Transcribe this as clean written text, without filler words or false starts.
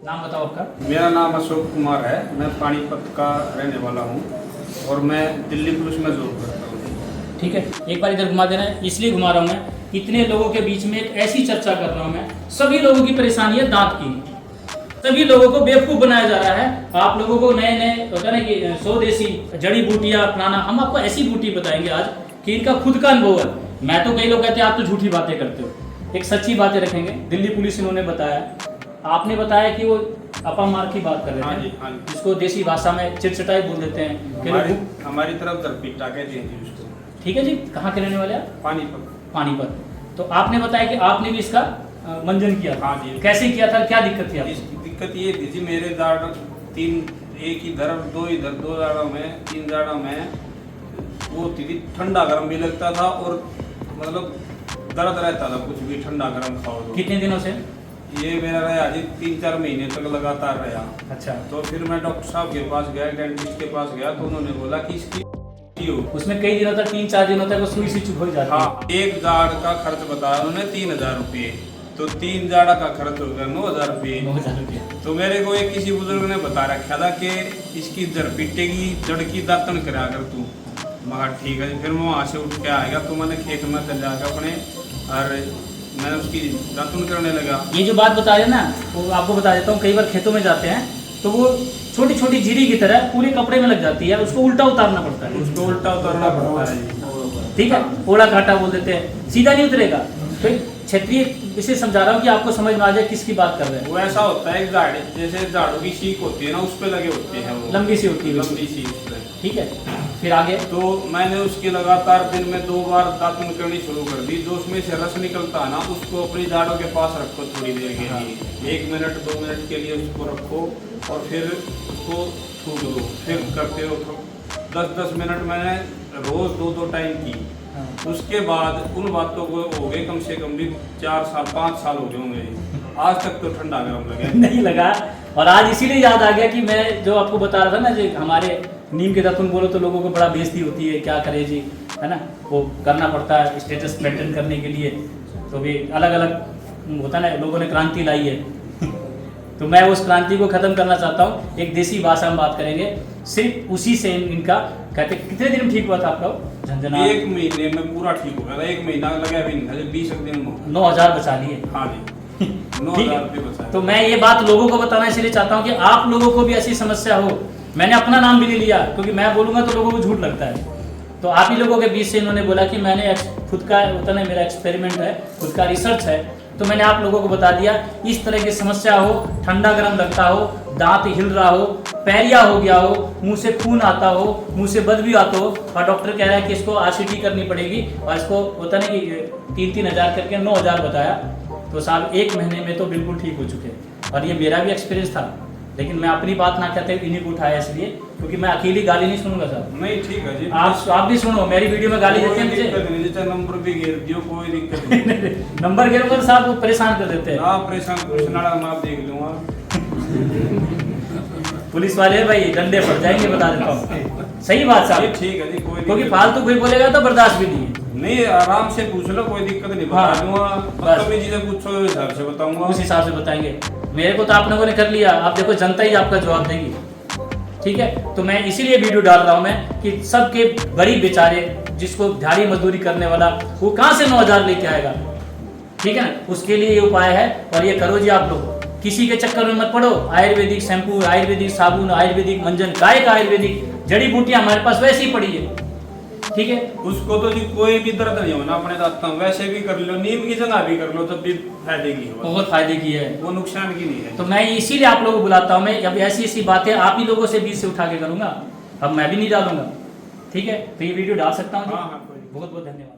नाम बताओ आपका। मेरा नाम अशोक कुमार है। मैं पानीपत का रहने वाला हूँ और मैं दिल्ली पुलिस में जॉब करता हूँ। ठीक है, एक बार इधर घुमा देना है, इसलिए घुमा रहा हूँ मैं, इतने लोगों के बीच में एक ऐसी चर्चा कर रहा हूँ मैं। सभी लोगों की परेशानी है दांत की, सभी लोगों को बेवकूफ़ बनाया जा रहा है। आप लोगों को नए नए होता है ना कि स्वदेशी जड़ी बूटियाँ अपनाना, हम आपको ऐसी बूटी बताएंगे आज कि इनका खुद का अनुभव है। मैं तो कई लोग कहते हैं आप तो झूठी बातें करते हो, एक सच्ची बातें रखेंगे। दिल्ली पुलिस इन्होंने बताया, आपने बताया कि वो अपामार की बात कर रहे हाँ थे, जी, हाँ जी। जिसको देसी भाषा में चिटचटाई बोल देते हैं कि हमारी तरफ दरपिट्टा कहते हैं जी उसको। ठीक है जी, कहाँ के रहने वाले आप? पानीपत। पानीपत। तो आपने बताया कि आपने भी इसका मंजन किया था। हाँ जी। कैसे किया था, क्या दिक्कत थी आपको? इसकी दिक्कत ये थी जी, मेरे दाढ़ तीन, एक इधर दो इधर, दो दाढ़ों में, तीन दाढ़ों में वो होती थी, ठंडा गर्म भी लगता था और मतलब दर्द रहता था कुछ भी ठंडा गर्म खाओ तो। कितने दिनों से? ये मेरा रहा जी 3-4 महीने तक लगातार रहा। अच्छा, तो फिर मैं डॉक्टर साहब के पास गया, डेंटिस्ट के पास गया, तो उन्होंने बोला कि इसकी उसमें कई दिनों तक, 3-4 दिनों तक वो सुई सी चुभ हो जाती है। हाँ, एक दाढ़ का खर्च बताया उन्होंने 3000 रुपये, तो 3 दाढ़ का खर्च हो गया 9000 रुपये। 9000 रुपये। तो मेरे को एक किसी बुजुर्ग ने बता रखा था कि इसकी जड़पिट्टे की जड़ की दातन करा कर तू। मगर ठीक है, फिर मैं वहाँ से उठ के आएगा तो मैंने खेत में चल जाकर अपने और मैंने उसकी दातुन करने लगा। ये जो बात बता रहे ना, वो आपको बता देता हूँ। कई बार खेतों में जाते हैं तो वो छोटी छोटी जीरी की तरह पूरे कपड़े में लग जाती है, उसको उल्टा उतारना पड़ता है। उसको उल्टा उतारना पड़ता है। ठीक है, ओड़ा काटा बोल देते हैं, सीधा नहीं उतरेगा। तो क्षेत्रीय इसे समझा रहा हूँ कि आपको समझ में आ जाए किसकी बात कर रहे हैं। वो ऐसा होता है झाड़, जैसे झाड़ू की सीख होती है ना, उस पे लगे होते हैं वो, लंबी सी होती है, लंबी सी उस पे। ठीक है, फिर आगे? तो मैंने उसकी लगातार दिन में 2 बार दातुन करनी शुरू कर दी। जो उसमें से रस निकलता है ना, उसको अपनी दाढ़ों के पास रखो थोड़ी देर के लिए, 1 मिनट 2 मिनट के लिए उसको रखो और फिर उसको थूक दो। फिर करते रहो 10-10 मिनट मैंने रोज 2-2 टाइम की। उसके बाद उन बातों को हो गए कम से कम भी 4 साल 5 साल हो गए होंगे, आज तक तो ठंडा गर्म लगे नहीं लगा। और आज इसीलिए याद आ गया कि मैं जो आपको बता रहा था ना, जो हमारे नीम के दातुन बोलो तो लोगों को बड़ा बेइज्जती होती है, क्या करे जी, है ना, वो करना पड़ता है स्टेटस मेंटेन करने के लिए। तो भी अलग अलग होता है ना, लोगों ने क्रांति लाई है तो मैं उस क्रांति को खत्म करना चाहता हूँ। एक देसी भाषा में बात करेंगे, सिर्फ उसी से इनका कहते। कितने दिन में ठीक हुआ था आपका झंझना? 1 महीने में पूरा ठीक हो गया था। 1 महीना लगा भी नहीं था, 20 दिन में 9000 बचा लिए। हाँ जी 9000 रुपये बचा। तो मैं ये बात लोगों को बताना इसलिए चाहता हूँ कि आप लोगों को भी ऐसी समस्या हो। मैंने अपना नाम भी नहीं लिया क्योंकि मैं बोलूँगा तो लोगों को झूठ लगता है। तो आप ही लोगों के बीच से इन्होंने बोला कि मैंने खुद का होता है, मेरा एक्सपेरिमेंट है, खुद का रिसर्च है, तो मैंने आप लोगों को बता दिया। इस तरह की समस्या हो, ठंडा गर्म लगता हो, दांत हिल रहा हो, पैरिया हो गया हो, मुंह से खून आता हो, मुंह से बदबू आता हो, और डॉक्टर कह रहा है कि इसको आरसीटी करनी पड़ेगी, और इसको होता नहीं कि 3-3 हज़ार करके 9000 बताया। तो साहब 1 महीने में तो बिल्कुल ठीक हो चुके। और ये मेरा भी एक्सपीरियंस था, लेकिन मैं अपनी बात ना कहते इन्हीं को उठाया इसलिए, क्योंकि मैं अकेली गाली नहीं सुनूंगा साहब। नहीं ठीक है जी, आप भी सुनो, मेरी वीडियो में गाली देते हैं मुझे। नंबर भी घेर दियो, कोई दिक्कत नहीं। नंबर गिरोगे तो साहब वो परेशान कर देते हैं। हाँ परेशान मैं देख लूंगा। पुलिस वाले भाई डंडे पड़ जाएंगे, बता देता हूँ। सही बात साहब, ठीक है जी, कोई क्योंकि फालतू कोई बोलेगा तो बर्दाश्त भी नहीं है। नहीं, आराम से पूछ लो, कोई दिक्कत नहीं, बता दूंगा। बदतमीजी से पूछो, हिसाब से बताऊंगा, उस हिसाब से बताएंगे। मेरे को तो आप लोगों ने कर लिया, आप देखो जनता ही आपका जवाब देगी। ठीक है, तो मैं इसीलिए वीडियो डाल रहा हूँ मैं कि सबके गरीब बेचारे, जिसको दिहाड़ी मजदूरी करने वाला, वो कहाँ से 9000 लेके आएगा? ठीक है ना, उसके लिए ये उपाय है और ये करो जी आप लोग। किसी के चक्कर में मत पड़ो। आयुर्वेदिक शैम्पू, आयुर्वेदिक साबुन, आयुर्वेदिक मंजन, काय का आयुर्वेदिक जड़ी बूटियां हमारे पास वैसे ही पड़ी है। ठीक है, उसको तो जी कोई भी दर्द नहीं होना अपने दांत में, वैसे भी कर लो, नीम की जगह भी कर लो, तब भी फायदे की है, बहुत फायदे की है, वो नुकसान की नहीं है। तो मैं इसीलिए आप लोगों को बुलाता हूँ। मैं अब ऐसी ऐसी बातें आप ही लोगों से बीच से उठा के करूंगा, अब मैं भी नहीं डालूंगा। ठीक है, तो ये वीडियो डाल सकता हूँ। हाँ हाँ, बहुत बहुत धन्यवाद।